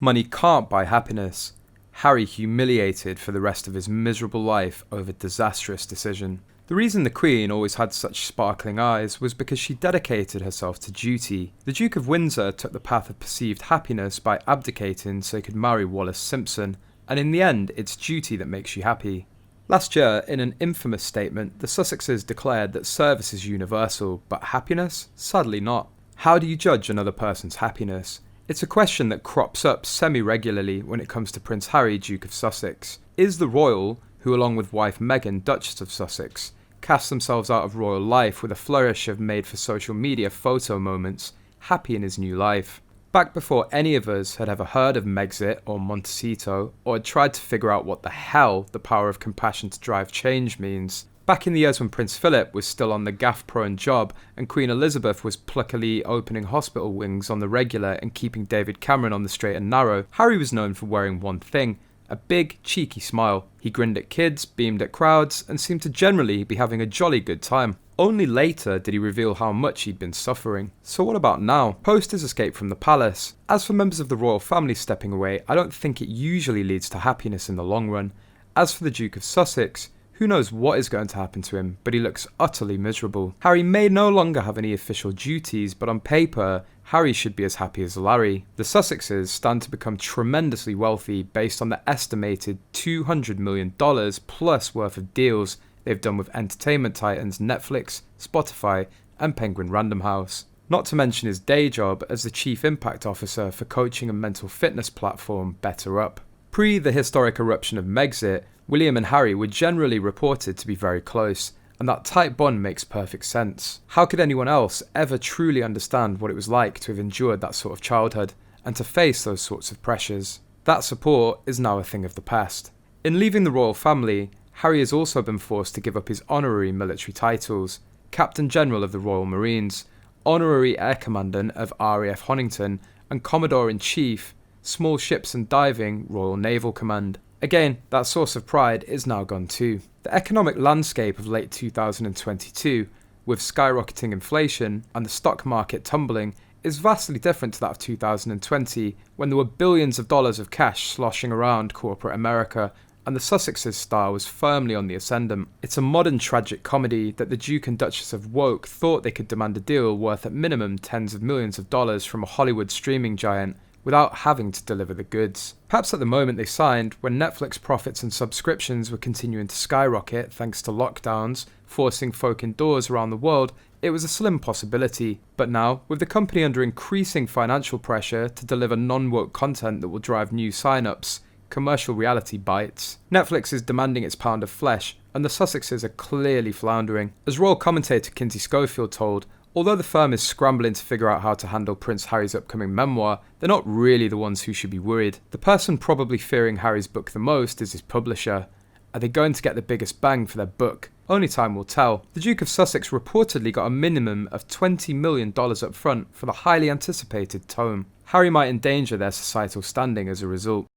Money can't buy happiness. Harry humiliated for the rest of his miserable life over disastrous decision. The reason the Queen always had such sparkling eyes was because she dedicated herself to duty. The Duke of Windsor took the path of perceived happiness by abdicating so he could marry Wallis Simpson, and in the end, it's duty that makes you happy. Last year, in an infamous statement, the Sussexes declared that service is universal, but happiness? Sadly not. How do you judge another person's happiness? It's a question that crops up semi-regularly when it comes to Prince Harry, Duke of Sussex. Is the royal, who along with wife Meghan, Duchess of Sussex, cast themselves out of royal life with a flourish of made-for-social media photo moments, happy in his new life? Back before any of us had ever heard of Megxit or Montecito, or had tried to figure out what the hell the power of compassion to drive change means. Back in the years when Prince Philip was still on the gaff-prone job and Queen Elizabeth was pluckily opening hospital wings on the regular and keeping David Cameron on the straight and narrow, Harry was known for wearing one thing: a big, cheeky smile. He grinned at kids, beamed at crowds, and seemed to generally be having a jolly good time. Only later did he reveal how much he'd been suffering. So what about now? Post his escape from the palace. As for members of the royal family stepping away, I don't think it usually leads to happiness in the long run. As for the Duke of Sussex, who knows what is going to happen to him, but he looks utterly miserable. Harry may no longer have any official duties, but on paper, Harry should be as happy as Larry. The Sussexes stand to become tremendously wealthy based on the estimated $200 million plus worth of deals they've done with entertainment titans Netflix, Spotify, and Penguin Random House. Not to mention his day job as the Chief Impact Officer for coaching and mental fitness platform Better Up. Pre the historic eruption of Megxit, William and Harry were generally reported to be very close, and that tight bond makes perfect sense. How could anyone else ever truly understand what it was like to have endured that sort of childhood, and to face those sorts of pressures? That support is now a thing of the past. In leaving the royal family, Harry has also been forced to give up his honorary military titles: Captain General of the Royal Marines, Honorary Air Commandant of RAF Honington, and Commodore-in-Chief, Small Ships and Diving, Royal Naval Command. Again, that source of pride is now gone too. The economic landscape of late 2022, with skyrocketing inflation and the stock market tumbling, is vastly different to that of 2020, when there were billions of dollars of cash sloshing around corporate America, and the Sussexes star was firmly on the ascendant. It's a modern tragic comedy that the Duke and Duchess of Woke thought they could demand a deal worth at minimum tens of millions of dollars from a Hollywood streaming giant, without having to deliver the goods. Perhaps at the moment they signed, when Netflix profits and subscriptions were continuing to skyrocket thanks to lockdowns, forcing folk indoors around the world, it was a slim possibility. But now, with the company under increasing financial pressure to deliver non-woke content that will drive new sign-ups, commercial reality bites. Netflix is demanding its pound of flesh, and the Sussexes are clearly floundering. As royal commentator Kinsey Schofield told, although the firm is scrambling to figure out how to handle Prince Harry's upcoming memoir, they're not really the ones who should be worried. The person probably fearing Harry's book the most is his publisher. Are they going to get the biggest bang for their book? Only time will tell. The Duke of Sussex reportedly got a minimum of $20 million up front for the highly anticipated tome. Harry might endanger their societal standing as a result.